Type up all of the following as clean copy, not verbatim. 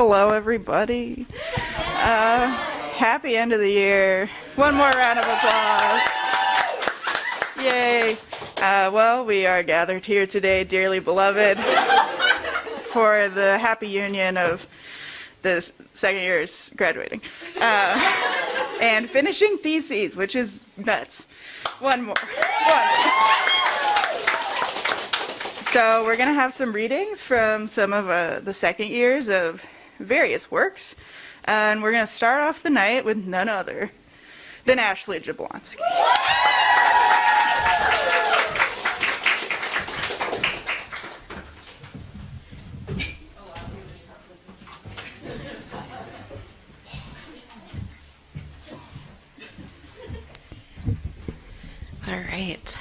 Hello, everybody. Happy end of the year. One more round of applause. Yay. Well, we are gathered here today, dearly beloved, for the happy union of the second years graduating and finishing theses, which is nuts. One more. So we're going to have some readings from some of the second years of various works, and we're going to start off the night with none other than Ashley Jablonski. All right.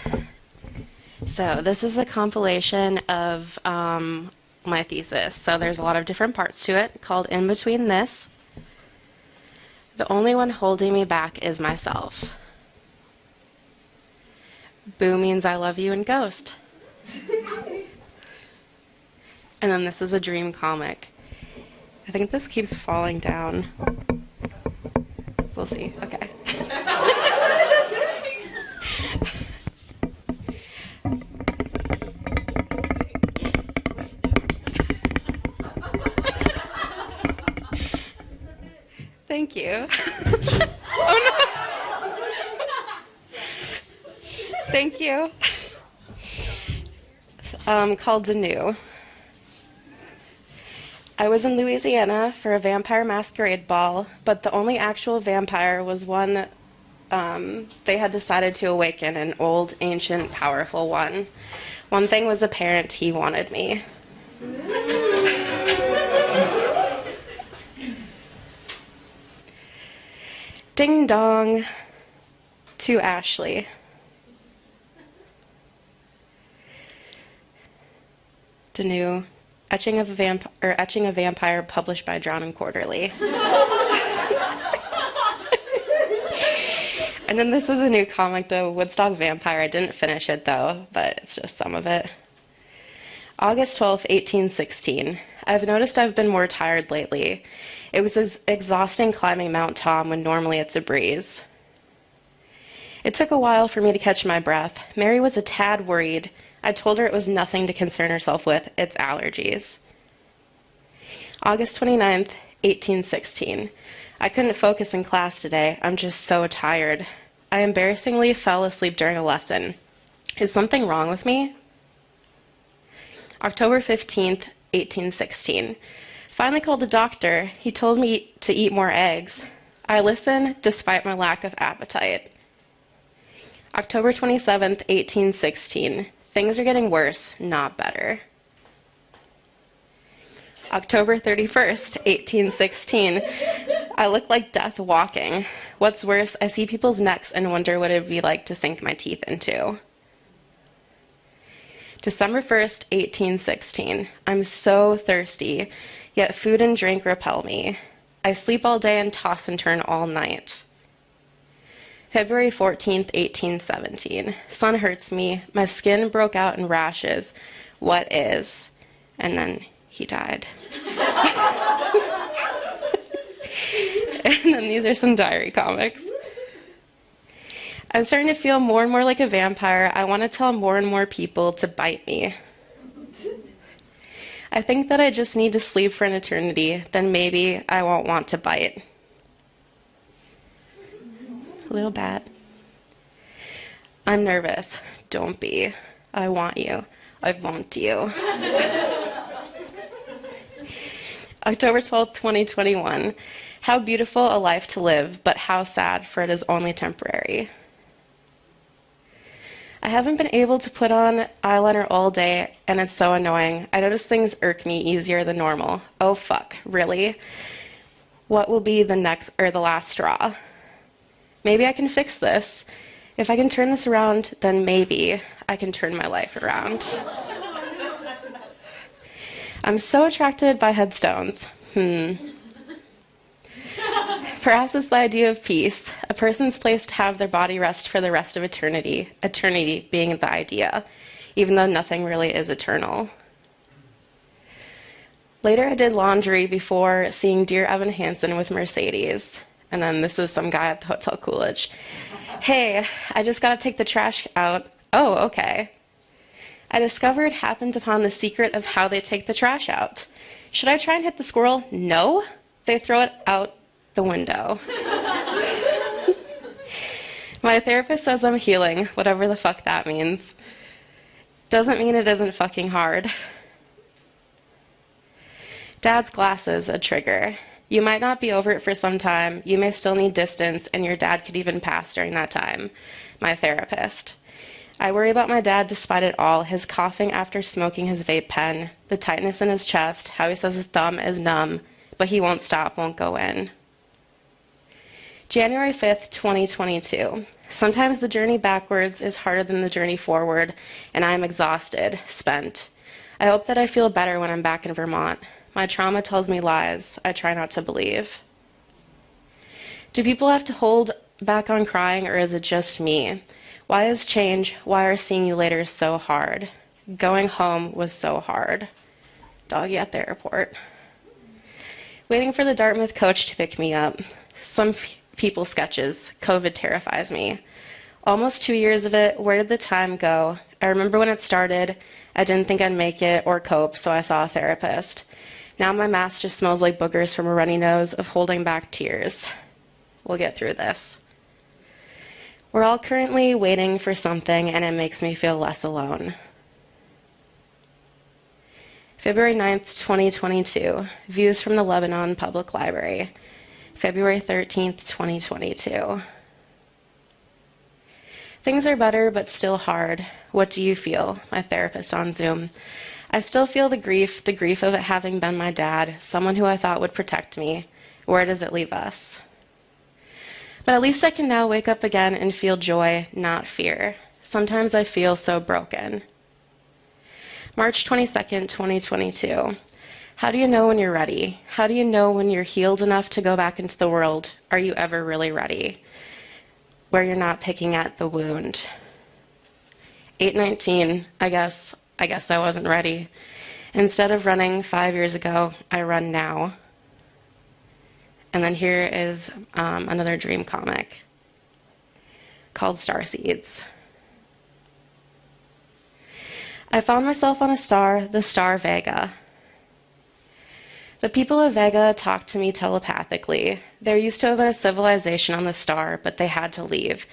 So this is a compilation of my thesis. So there's a lot of different parts to it, called In Between This. The only one holding me back is myself. Boo means I love you in Ghost. And then this is a dream comic. I think this keeps falling down. We'll see. Okay. Thank you. Oh no! Thank you. Called Danu. I was in Louisiana for a vampire masquerade ball, but the only actual vampire was one they had decided to awaken, an old, ancient, powerful one. One thing was apparent: he wanted me. Ding dong to Ashley. Danu, etching a vampire published by Drown and Quarterly. And then this is a new comic, the Woodstock Vampire. I didn't finish it though, but it's just some of it. August 12th, 1816. I've noticed I've been more tired lately. It was exhausting climbing Mount Tom when normally it's a breeze. It took a while for me to catch my breath. Mary was a tad worried. I told her it was nothing to concern herself with, it's allergies. August 29th, 1816. I couldn't focus in class today. I'm just so tired. I embarrassingly fell asleep during a lesson. Is something wrong with me? October 15th, 1816. Finally called the doctor. He told me to eat more eggs. I listened despite my lack of appetite. October 27th, 1816. Things are getting worse, not better. October 31st, 1816. I look like death walking. What's worse, I see people's necks and wonder what it'd be like to sink my teeth into. December 1st, 1816. I'm so thirsty, yet food and drink repel me. I sleep all day and toss and turn all night. February 14th, 1817. Sun hurts me. My skin broke out in rashes. What is? And then he died. And then these are some diary comics. I'm starting to feel more and more like a vampire. I want to tell more and more people to bite me. I think that I just need to sleep for an eternity, then maybe I won't want to bite. A little bad. I'm nervous. Don't be. I want you. I want you. October 12th, 2021. How beautiful a life to live, but how sad, for it is only temporary. I haven't been able to put on eyeliner all day, and it's so annoying. I notice things irk me easier than normal. Oh fuck, really? What will be the last straw? Maybe I can fix this. If I can turn this around, then maybe I can turn my life around. I'm so attracted by headstones. Perhaps it's the idea of peace, a person's place to have their body rest for the rest of eternity, eternity being the idea, even though nothing really is eternal. Later, I did laundry before seeing Dear Evan Hansen with Mercedes. And then this is some guy at the Hotel Coolidge. Hey, I just got to take the trash out. Oh, okay. I discovered, happened upon the secret of how they take the trash out. Should I try and hit the squirrel? No. They throw it out the window. My therapist says I'm healing, whatever the fuck that means. Doesn't mean it isn't fucking hard. Dad's glasses, a trigger. You might not be over it for some time. You may still need distance, and your dad could even pass during that time. My therapist. I worry about my dad despite it all, his coughing after smoking his vape pen, the tightness in his chest, how he says his thumb is numb, but he won't stop, won't go in. January 5th, 2022. Sometimes the journey backwards is harder than the journey forward, and I am exhausted, spent. I hope that I feel better when I'm back in Vermont. My trauma tells me lies I try not to believe. Do people have to hold back on crying, or is it just me? Why is change, why are seeing you later so hard? Going home was so hard. Doggy at the airport. Waiting for the Dartmouth coach to pick me up. Some people sketches. COVID terrifies me. Almost 2 years of it. Where did the time go? I remember when it started. I didn't think I'd make it or cope, so I saw a therapist. Now my mask just smells like boogers from a runny nose of holding back tears. We'll get through this. We're all currently waiting for something, and it makes me feel less alone. February 9th, 2022. Views from the Lebanon Public Library. February 13th, 2022. Things are better, but still hard. What do you feel? My therapist on Zoom. I still feel the grief of it having been my dad, someone who I thought would protect me. Where does it leave us? But at least I can now wake up again and feel joy, not fear. Sometimes I feel so broken. March 22nd, 2022. How do you know when you're ready? How do you know when you're healed enough to go back into the world? Are you ever really ready? Where you're not picking at the wound. 8/19, I guess I wasn't ready. Instead of running 5 years ago, I run now. And then here is another dream comic called Starseeds. I found myself on a star, the star Vega. The people of Vega talked to me telepathically. There used to have been a civilization on the star, but they had to leave.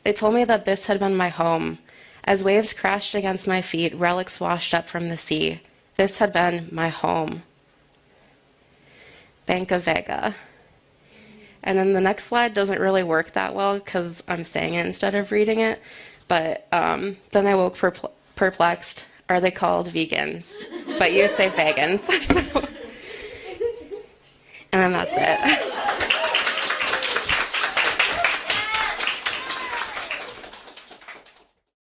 They told me that this had been my home. As waves crashed against my feet, relics washed up from the sea. This had been my home. Bank of Vega. And then the next slide doesn't really work that well because I'm saying it instead of reading it. But then I woke perplexed. Are they called vegans? But you'd say vegans. So. And then that's it.